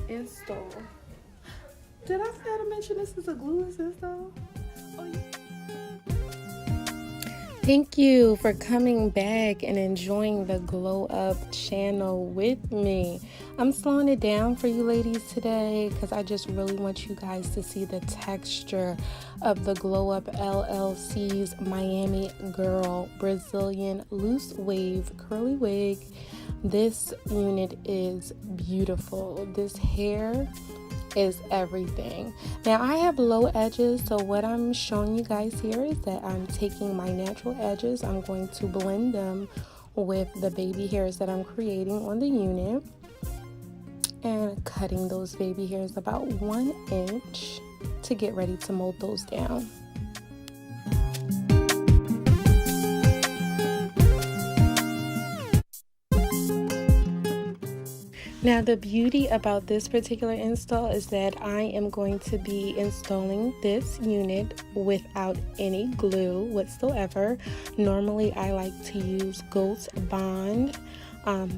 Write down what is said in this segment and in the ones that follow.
install. Did I fail to mention this is a GlueLess install? Oh, yeah. Thank you for coming back and enjoying the Glow Up channel with me. I'm slowing it down for you ladies today because I just really want you guys to see the texture of the Glow Up LLC's Miami Girl Brazilian Loose Wave Curly Wig. This unit is beautiful. This hair is everything. Now I have low edges, so what I'm showing you guys here is that I'm taking my natural edges, I'm going to blend them with the baby hairs that I'm creating on the unit and cutting those baby hairs about 1 inch to get ready to mold those down. Now the beauty about this particular install is that I am going to be installing this unit without any glue whatsoever. Normally I like to use Ghost Bond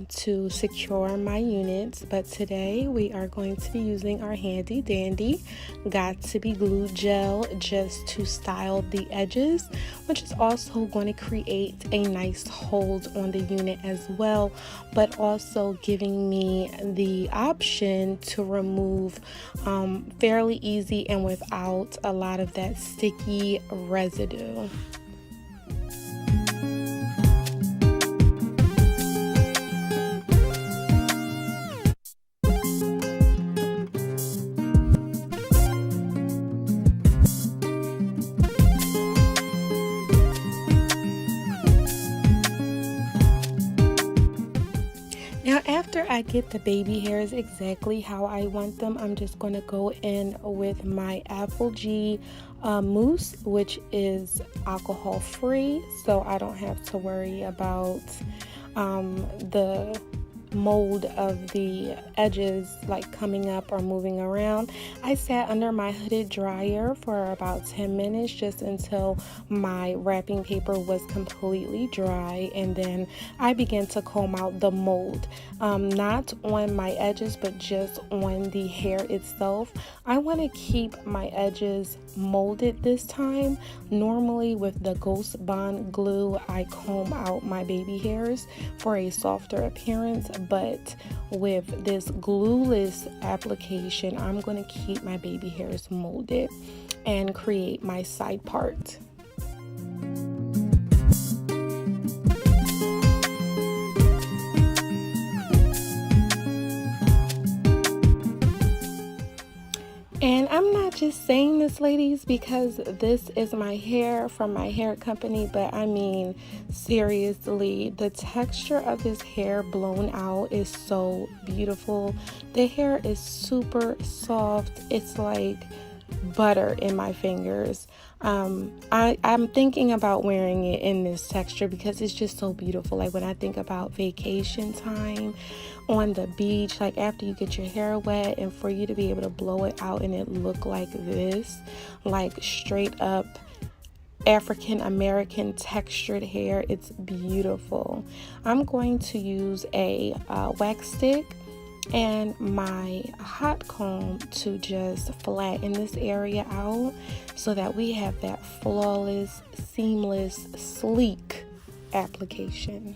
to secure my units, but today we are going to be using our handy dandy Got to Be Glue gel just to style the edges, which is also going to create a nice hold on the unit as well, but also giving me the option to remove fairly easy and without a lot of that sticky residue. Now after I get the baby hairs exactly how I want them, I'm just going to go in with my Apple G mousse, which is alcohol free, so I don't have to worry about the mold of the edges like coming up or moving around. I sat under my hooded dryer for about 10 minutes just until my wrapping paper was completely dry, and then I began to comb out the mold, not on my edges but just on the hair itself. I want to keep my edges molded this time. Normally with the Ghost Bond glue I comb out my baby hairs for a softer appearance, but with this GlueLess application I'm going to keep my baby hairs molded and create my side part. And I'm not just saying this, ladies, because this is my hair from my hair company, but I mean, seriously, the texture of this hair blown out is so beautiful. The hair is super soft. It's like butter in my fingers. I'm thinking about wearing it in this texture because it's just so beautiful. Like when I think about vacation time on the beach, like after you get your hair wet, and for you to be able to blow it out and it look like this, like straight up African American textured hair, it's beautiful. I'm going to use a wax stick and my hot comb to just flatten this area out so that we have that flawless, seamless, sleek application.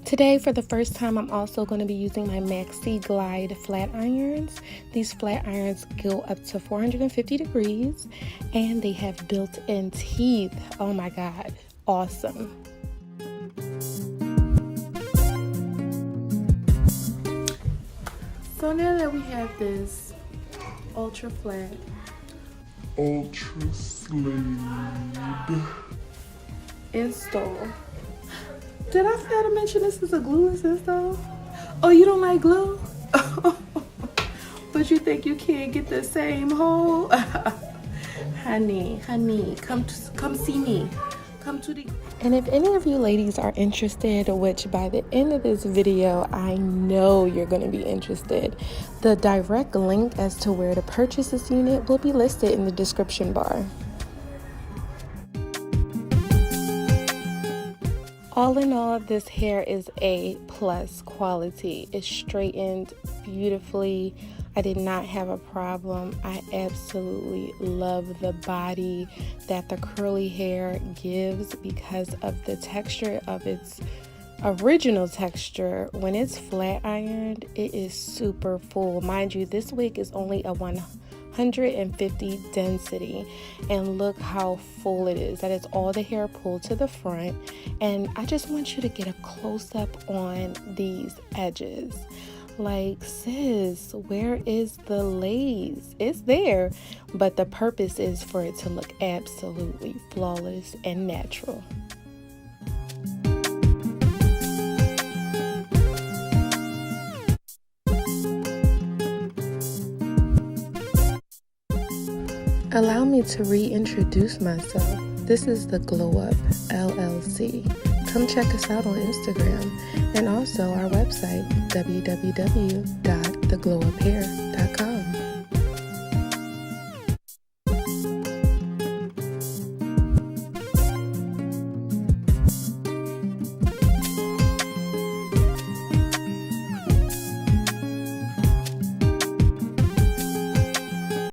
Today, for the first time, I'm also going to be using my Maxi Glide flat irons. These flat irons go up to 450 degrees and they have built-in teeth. Oh my God, awesome. So now that we have this ultra flat, ultra slade install. Did I fail to mention this is a GlueLess install? Oh, you don't like glue? But you think you can't get the same hole? honey, come see me. Come to the... And if any of you ladies are interested, which by the end of this video I know you're going to be interested, the direct link as to where to purchase this unit will be listed in the description bar. All in all, this hair is A+ quality. It's straightened beautifully. I did not have a problem. I absolutely love the body that the curly hair gives because of the texture of its original texture. When it's flat ironed, it is super full. Mind you, this wig is only a 150 density, and look how full it is. That is all the hair pulled to the front, and I just want you to get a close-up on these edges. Like, sis, where is the lace? It's there, but the purpose is for it to look absolutely flawless and natural. Allow me to reintroduce myself. This is the Glow Up LLC. Come check us out on Instagram and also our website, www.theglowuphair.com.